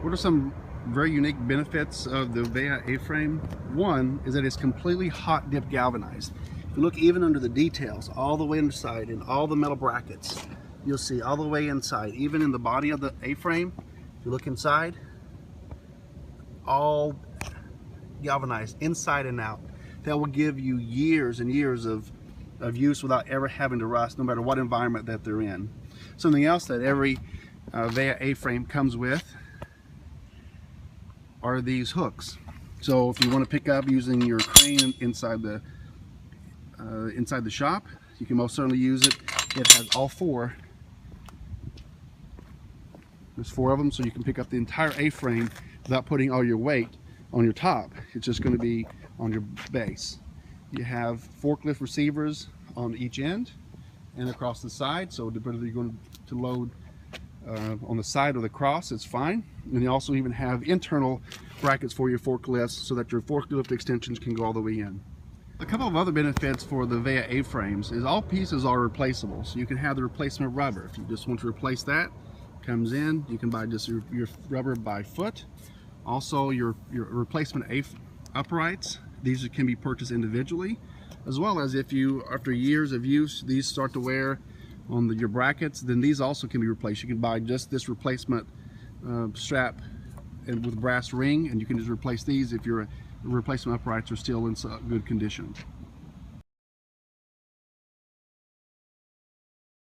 What are some very unique benefits of the Weha A-frame? One is that it's completely hot dip galvanized. If you look even under the details, all the way inside in all the metal brackets, you'll see all the way inside, even in the body of the A-frame, if you look inside, all galvanized inside and out. That will give you years and years of use without ever having to rust, no matter what environment that they're in. Something else that every Weha A-frame comes with are these hooks. So if you want to pick up using your crane inside the shop, you can most certainly use it. It has all four. There's four of them, so you can pick up the entire A-frame without putting all your weight on your top. It's just going to be on your base. You have forklift receivers on each end and across the side, so whether you're going to load on the side or the cross, it's fine. And you also even have internal brackets for your forklifts so that your forklift extensions can go all the way in. A couple of other benefits for the Weha A-frames is all pieces are replaceable. So you can have the replacement rubber. If you just want to replace that, comes in, you can buy just your rubber by foot. Also your replacement uprights, these can be purchased individually, as well as if you, after years of use, these start to wear on your brackets, then these also can be replaced. You can buy just this replacement strap and with brass ring, and you can just replace these if your replacement uprights are still in good condition.